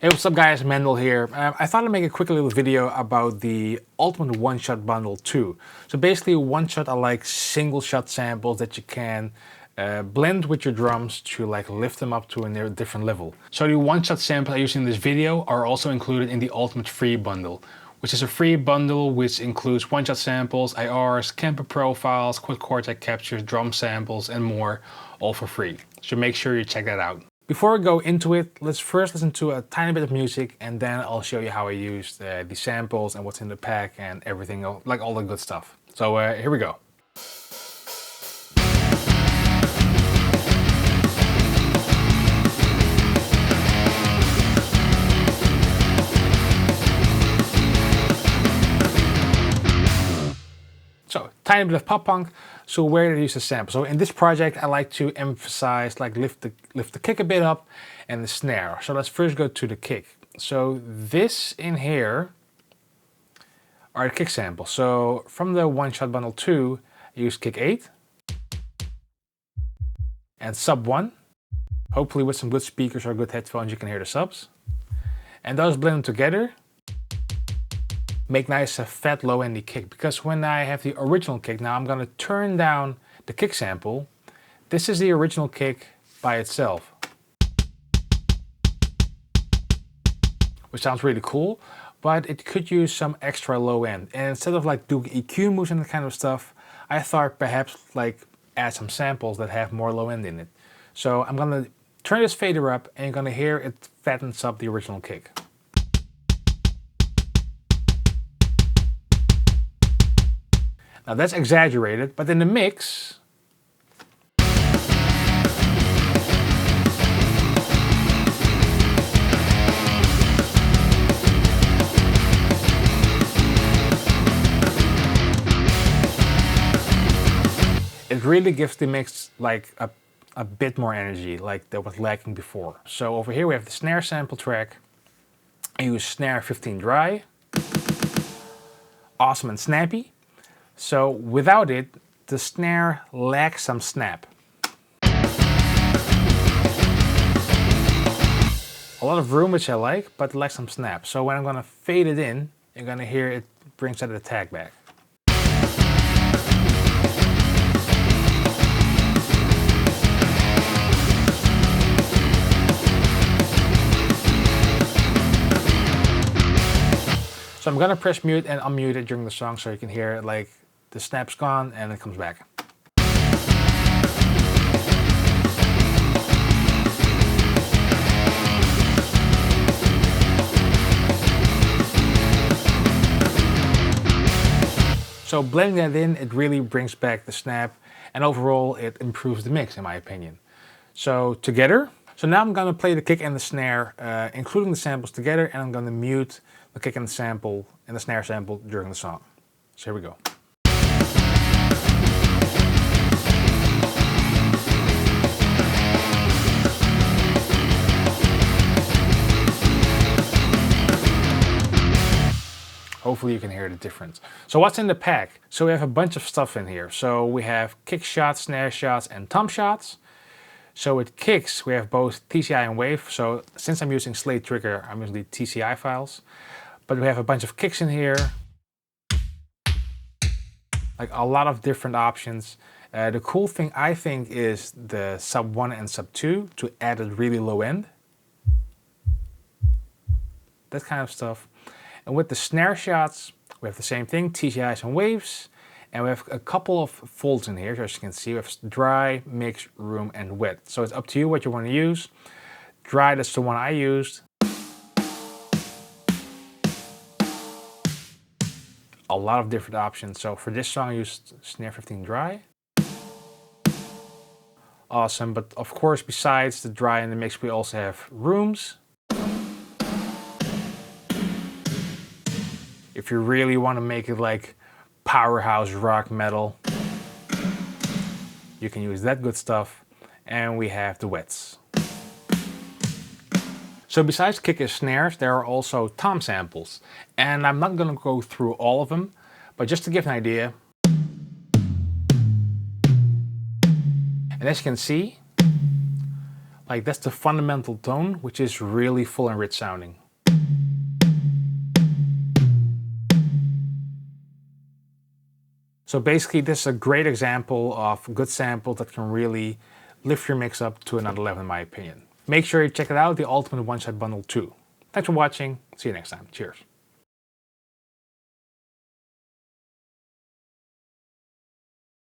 Hey, what's up guys, Mendel here. I thought I'd make a quick little video about the Ultimate One Shot Bundle 2. So basically one shot are like single shot samples that you can blend with your drums to like lift them up to a different level. So the one shot samples I use in this video are also included in the Ultimate Free Bundle, which is a free bundle which includes one shot samples, IRs, camper profiles, quad cortex captures, drum samples and more, all for free. So make sure you check that out. Before we go into it, let's first listen to a tiny bit of music and then I'll show you how I used the samples and what's in the pack and everything, like all the good stuff. So here we go. So, tiny bit of pop punk. So where did I use the sample? So in this project I like to emphasize, like lift the kick a bit up and the snare. So let's first go to the kick. So this in here are the kick samples. So from the One Shot Bundle 2, I used kick 8 and sub 1. Hopefully with some good speakers or good headphones you can hear the subs. And those blend together. Make nice fat low endy kick, because when I have the original kick, now I'm going to turn down the kick sample. This is the original kick by itself, which sounds really cool, but it could use some extra low end. And instead of like doing EQ moves and that kind of stuff, I thought perhaps like add some samples that have more low end in it. So I'm going to turn this fader up and you're going to hear it fattens up the original kick. Now that's exaggerated, but in the mix, it really gives the mix like a bit more energy, like that was lacking before. So over here we have the snare sample track. I use Snare 15 dry. Awesome and snappy. So without it, the snare lacks some snap. A lot of room, which I like, but lacks some snap. So when I'm gonna fade it in, you're gonna hear it brings that attack back. So I'm gonna press mute and unmute it during the song so you can hear it, like the snap's gone and it comes back. So blending that in, it really brings back the snap and overall it improves the mix in my opinion. So together. So now I'm gonna play the kick and the snare, including the samples together, and I'm gonna mute the kick and the sample and the snare sample during the song. So here we go. Hopefully you can hear the difference. So what's in the pack? So we have a bunch of stuff in here. So we have kick shots, snare shots, and tom shots. So with kicks, we have both TCI and WAV. So since I'm using Slate Trigger, I'm using the TCI files. But we have a bunch of kicks in here. Like a lot of different options. The cool thing I think is the sub 1 and sub 2 to add a really low end. That kind of stuff. And with the snare shots, we have the same thing, TCIs and waves. And we have a couple of folds in here, so as you can see, we have dry, mix, room, and wet. So it's up to you what you want to use. Dry, that's the one I used. A lot of different options. So for this song I used Snare 15 dry. Awesome, but of course besides the dry and the mix we also have rooms. If you really want to make it like powerhouse rock metal, you can use that good stuff. And we have the wets. So besides kick and snares, there are also tom samples. And I'm not going to go through all of them, but just to give an idea. And as you can see, Like that's the fundamental tone, which is really full and rich sounding. So basically this is a great example of good samples that can really lift your mix up to another level in my opinion. Make sure you check it out, the Ultimate One Shot Bundle 2. Thanks for watching, see you next time, cheers.